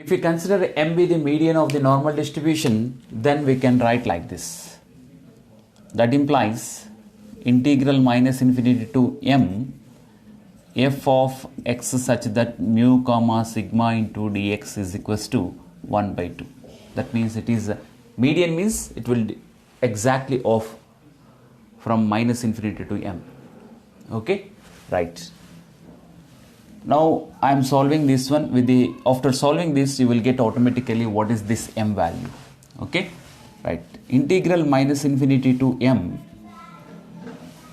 If we consider m be the median of the normal distribution, then we can write like this. That implies integral minus infinity to m f of x such that mu comma sigma into dx is equals to 1 by 2. That means it is median, means it will exactly off from minus infinity to m. Okay, right. Now I am solving this one with the, after solving this you will get automatically what is this m value. Okay, right. Integral minus infinity to m,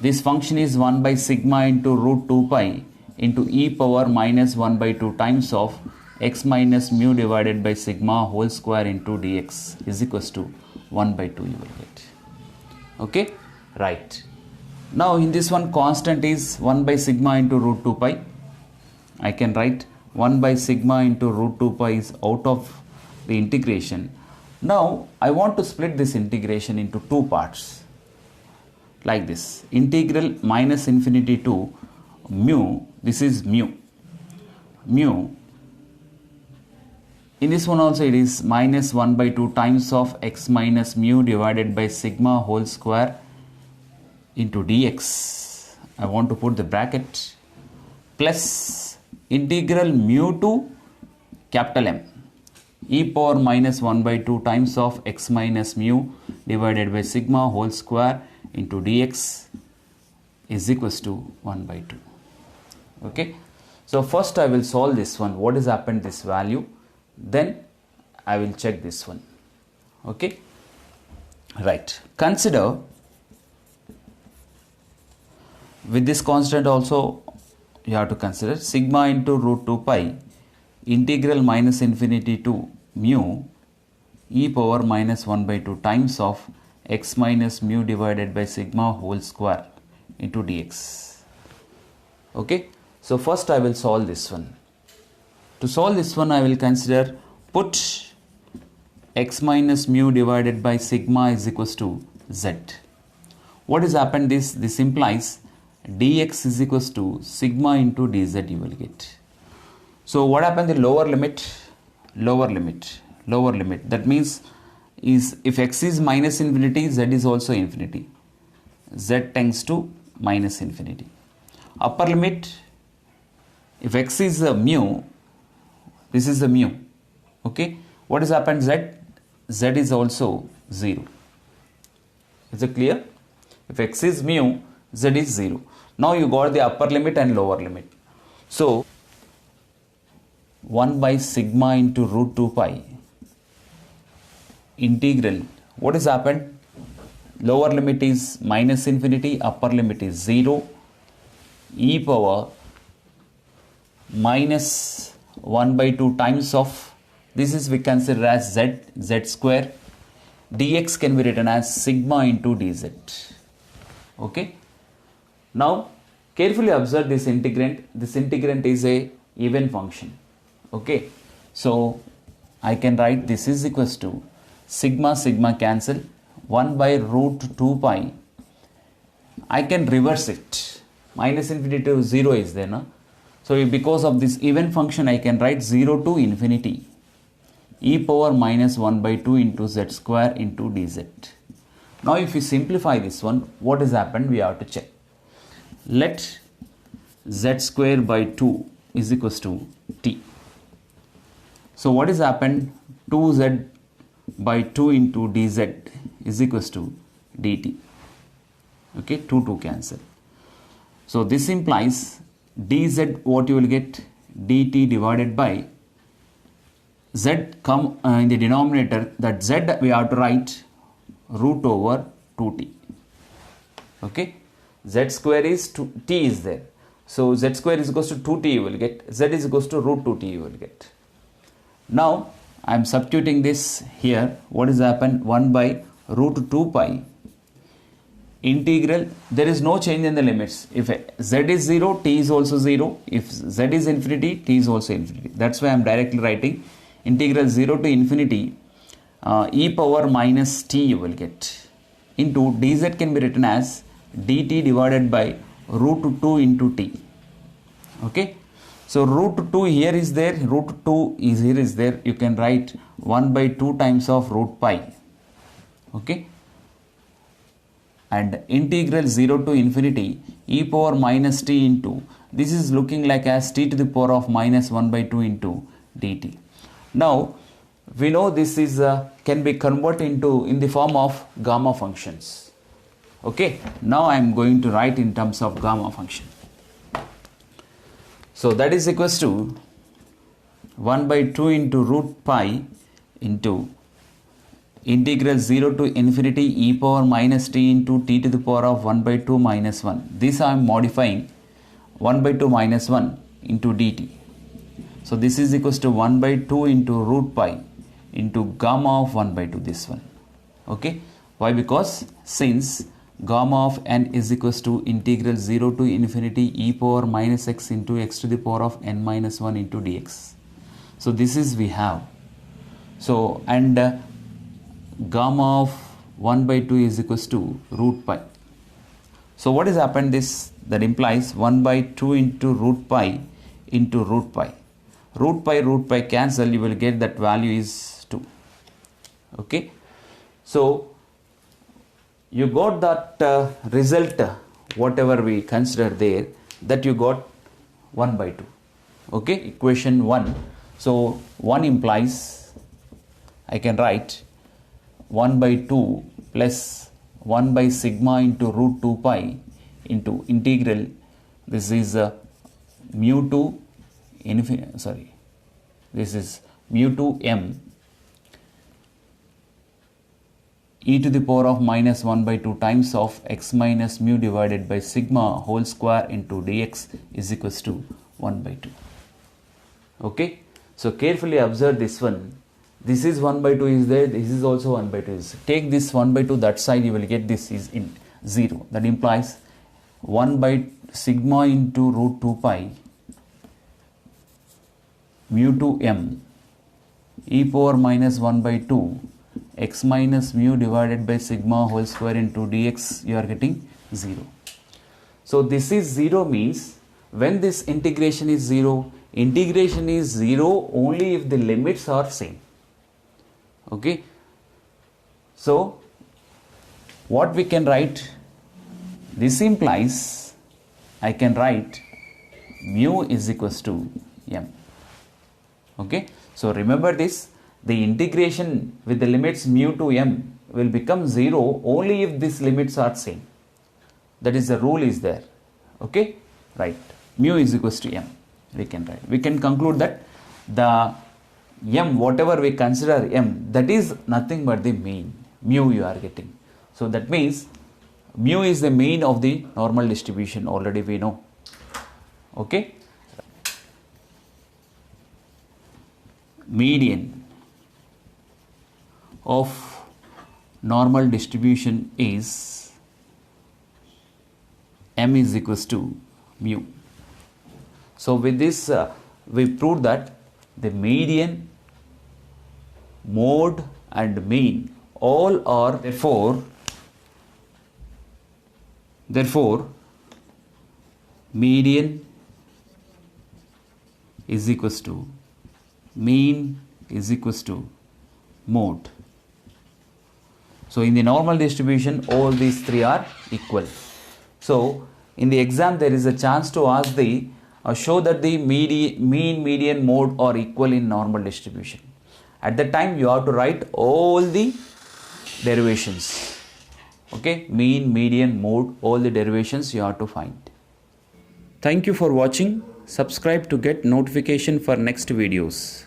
this function is 1 by sigma into root 2 pi into e power minus 1 by 2 times of x minus mu divided by sigma whole square into dx is equals to 1 by 2 you will get. Okay, right. Now in this one constant is 1 by sigma into root 2 pi. I can write 1 by sigma into root 2 pi is out of the integration. Now I want to split this integration into two parts like this. Integral minus infinity to mu, this is mu. In this one also it is minus 1 by 2 times of x minus mu divided by sigma whole square into dx. I want to put the bracket plus integral mu to capital M e power minus 1 by 2 times of x minus mu divided by sigma whole square into dx is equals to 1 by 2. Okay, so first I will solve this one, what has happened this value, then I will check this one. Okay, right. Consider with this constant also you have to consider sigma into root 2 pi integral minus infinity to mu e power minus 1 by 2 times of x minus mu divided by sigma whole square into dx. Okay, so first I will solve this one. To solve this one I will consider put x minus mu divided by sigma is equals to z. What has happened, this implies dx is equals to sigma into dz you will get. So what happened, the lower limit, that means is if x is minus infinity, z is also infinity, z tends to minus infinity. Upper limit, if x is a mu, this is the mu. Okay, what has happened, z is also 0. Is it clear? If x is mu, z is 0. Now you got the upper limit and lower limit. So 1 by sigma into root 2 pi integral, what has happened, lower limit is minus infinity, upper limit is 0, e power minus 1 by 2 times of, this is we consider as z square, dx can be written as sigma into dz. Okay, now carefully observe this integrand. This integrand is a even function. Okay, so I can write this is equals to sigma cancel 1 by root 2 pi. I can reverse it, minus infinity to 0 is there, no? So because of this even function I can write 0 to infinity e power minus 1 by 2 into z square into dz. Now if we simplify this one, what has happened, we have to check. Let z square by 2 is equals to t. So what has happened, 2z by 2 into dz is equals to dt. Okay, 2 cancel. So this implies dz, what you will get, dt divided by z come in the denominator, that z we have to write root over 2t. Okay, z square is 2, t is there, so z square is equals to 2t you will get, z is equals to root 2t you will get. Now I am substituting this here, what has happened, 1 by root 2 pi integral, there is no change in the limits. If z is 0, t is also 0. If z is infinity, t is also infinity. That's why I am directly writing integral 0 to infinity e power minus t you will get into dz can be written as dt divided by root 2 into t. Okay, So root 2 here is there, root 2 is here is there, you can write 1 by 2 times of root pi. Okay, and integral 0 to infinity e power minus t into, this is looking like as t to the power of minus 1 by 2 into dt. Now we know this is can be converted into in the form of gamma functions. Okay, now I am going to write in terms of gamma function. So that is equals to 1 by 2 into root pi into integral 0 to infinity e power minus t into t to the power of 1 by 2 minus 1. This I am modifying 1 by 2 minus 1 into dt. So this is equals to 1 by 2 into root pi into gamma of 1 by 2, this one. Okay, why? Because since gamma of n is equals to integral 0 to infinity e power minus x into x to the power of n minus 1 into dx. So this is we have. So and gamma of 1 by 2 is equals to root pi. So what has happened, this that implies 1 by 2 into root pi into root pi. Root pi cancel, you will get that value is 2. Okay, so you got that result, whatever we consider there, that you got 1 by 2. Okay, equation 1. So 1 implies, I can write 1 by 2 plus 1 by sigma into root 2 pi into integral, this is mu 2 infinity, this is mu 2 m e to the power of minus 1 by 2 times of x minus mu divided by sigma whole square into dx is equals to 1 by 2. Okay, so carefully observe this one. This is 1 by 2 is there, this is also 1 by 2 is. Take this 1 by 2 that side, you will get this is in 0. That implies 1 by sigma into root 2 pi mu 2 m e power minus 1 by 2 x minus mu divided by sigma whole square into dx, you are getting 0. So this is 0 means when this integration is 0 only if the limits are same. Okay, so what we can write, this implies I can write mu is equals to m. Okay, so remember this, the integration with the limits mu to m will become 0 only if these limits are same. That is the rule is there. Okay, right, mu is equals to m, we can write. We can conclude that the m, whatever we consider m, that is nothing but the mean, mu you are getting. So that means mu is the mean of the normal distribution, already we know. Okay, median of normal distribution is m is equals to mu. So with this we proved that the median, mode and mean all are therefore median is equals to mean is equals to mode. So in the normal distribution all these three are equal. So in the exam there is a chance to ask the show that the mean, median, mode are equal in normal distribution. At that time you have to write all the derivations. Okay, mean, median, mode, all the derivations you have to find. Thank you for watching. Subscribe to get notification for next videos.